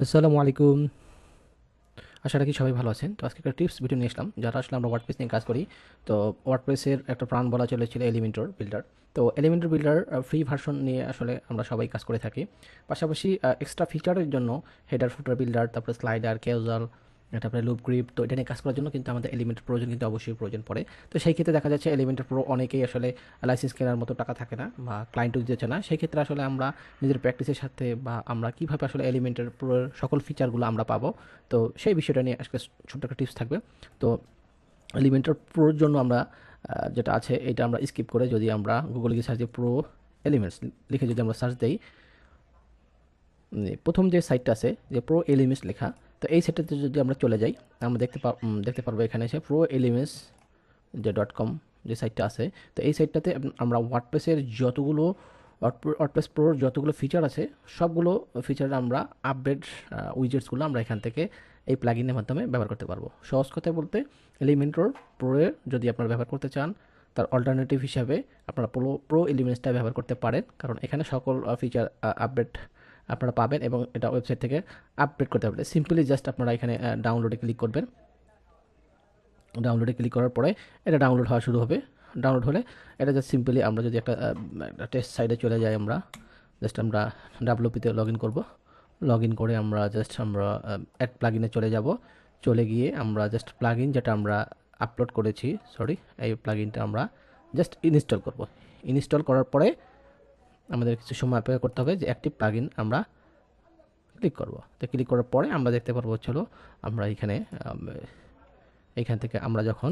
আসসালামু আলাইকুম। আশা রাখি সবাই ভালো আছেন। তো আজকে একটা টিপস ভিডিও নিয়ে আসলাম। যারা আসলে আমরা ওয়ার্ডপ্রেস নিয়ে কাজ করি। তো ওয়ার্ডপ্রেসের একটা প্রাণ বলা চলেছিল এলিমেন্টর বিল্ডার। তো এলিমেন্টর বিল্ডার ফ্রি ভার্সন নিয়ে আসলে আমরা সবাই কাজ করে থাকি। পাশাপাশি এক্সট্রা ফিচারের জন্য হেডার ফুটার বিল্ডার, তারপরে স্লাইডার, ক্যাজুয়াল, তারপরে লুপ গ্রিপ, তো এটা নিয়ে কাজ করার জন্য কিন্তু আমাদের এলিমেন্টের প্রয়োজন কিন্তু অবশ্যই প্রয়োজন পড়ে। তো সেই ক্ষেত্রে দেখা যাচ্ছে এলিমেন্টের প্রো অনেকেই আসলে লাইসেন্স কেনার মতো টাকা থাকে না বা ক্লায়েন্টও দিতেছে না। সেই ক্ষেত্রে আসলে আমরা নিজের প্র্যাকটিসের সাথে বা আমরা কীভাবে আসলে এলিমেন্টের প্রোর সকল ফিচারগুলো আমরা পাবো, তো সেই বিষয়টা নিয়ে আজকে ছোট্ট একটা টিপস থাকবে। তো এলিমেন্টার প্রোর জন্য আমরা যেটা আছে এটা আমরা স্কিপ করে যদি আমরা গুগলে গিয়ে সার্চ দিয়ে প্রো এলিমেন্টস লিখে যদি আমরা সার্চ দিই, প্রথম যে সাইটটা আছে যে প্রো এলিমেন্টস লেখা, তো এই সাইটটাতে যদি আমরা চলে যাই আমরা দেখতে পারবো এখানে এসে প্রো এলিমেন্টস যে .com যে সাইটটা আছে। তো এই সাইটটাতে আমরা ওয়ার্ডপ্রেসের যতগুলো ওয়ার্ডপ্রেস প্রোর যতগুলো ফিচার আছে সবগুলো ফিচার আমরা আপডেট উইজেটসগুলো আমরা এখান থেকে এই প্লাগইনের মাধ্যমে ব্যবহার করতে পারবো। সহজ কথায় বলতে এলিমেন্টর প্রোয়ের যদি আপনারা ব্যবহার করতে চান, তার অল্টারনেটিভ হিসাবে আপনারা প্রো এলিমেন্টসটা ব্যবহার করতে পারেন, কারণ এখানে সকল ফিচার আপডেট আপনারা পাবেন এবং এটা ওয়েবসাইট থেকে আপডেট করতে পারবেন। সিম্পলি জাস্ট আপনারা এখানে ডাউনলোডে ক্লিক করবেন। ডাউনলোডে ক্লিক করার পরে এটা ডাউনলোড হওয়া শুরু হবে। ডাউনলোড হলে এটা জাস্ট সিম্পলি আমরা যদি একটা টেস্ট সাইডে চলে যাই, আমরা জাস্ট আমরা ডাব্লিউপিতে লগ ইন করবো। লগ ইন করে আমরা জাস্ট আমরা অ্যাড প্লাগ ইনে চলে যাব। চলে গিয়ে আমরা জাস্ট প্লাগ ইন যেটা আমরা আপলোড করেছি, এই প্লাগ ইনটা আমরা জাস্ট ইনস্টল করব। ইনস্টল করার পরে আমাদের কিছু সময় অপেক্ষা করতে হবে যে অ্যাক্টিভ প্লাগ ইন আমরা ক্লিক করব। তো ক্লিক করার পরে আমরা দেখতে পারবো হলো আমরা এইখান থেকে আমরা যখন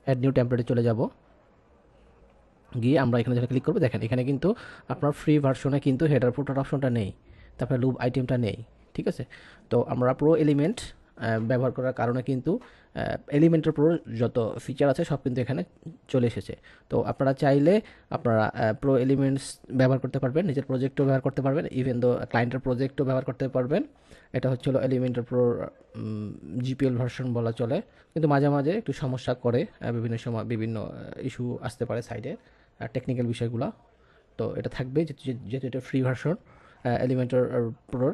অ্যাড নিউ টেমপ্লেটে চলে যাব, গিয়ে আমরা এখানে যেটা ক্লিক করবো, দেখেন এখানে কিন্তু আপনার ফ্রি ভার্সনে কিন্তু হেডার ফুটার অপশনটা নেই, তারপরে লুপ আইটেমটা নেই। ঠিক আছে, তো আমরা প্রো এলিমেন্ট ব্যবহার করার কারণে কিন্তু এলিমেন্টের প্রো যত ফিচার আছে সব কিন্তু এখানে চলে এসেছে। তো আপনারা চাইলে আপনারা প্রো এলিমেন্টস ব্যবহার করতে পারবেন, নিজের প্রজেক্টও ব্যবহার করতে পারবেন, ইভেন দো ক্লায়েন্টের প্রজেক্টও ব্যবহার করতে পারবেন। এটা হচ্ছিল এলিমেন্টের প্রো জিপিএল ভার্সন বলা চলে, কিন্তু মাঝে মাঝে একটু সমস্যা করে, বিভিন্ন সময় বিভিন্ন ইস্যু আসতে পারে সাইডে টেকনিক্যাল বিষয়গুলো। তো এটা থাকবে যেহেতু এটা ফ্রি ভার্সন এলিমেন্টর প্রোর।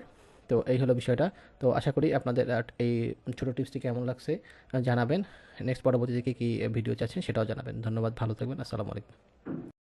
তো এই হলো বিষয়টা। তো আশা করি আপনাদের এই ছোটো টিপসটি কেমন লাগছে জানাবেন। নেক্সট পরবর্তীতে কী কী ভিডিও চাচ্ছেন সেটাও জানাবেন। ধন্যবাদ, ভালো থাকবেন, আসসালামু আলাইকুম।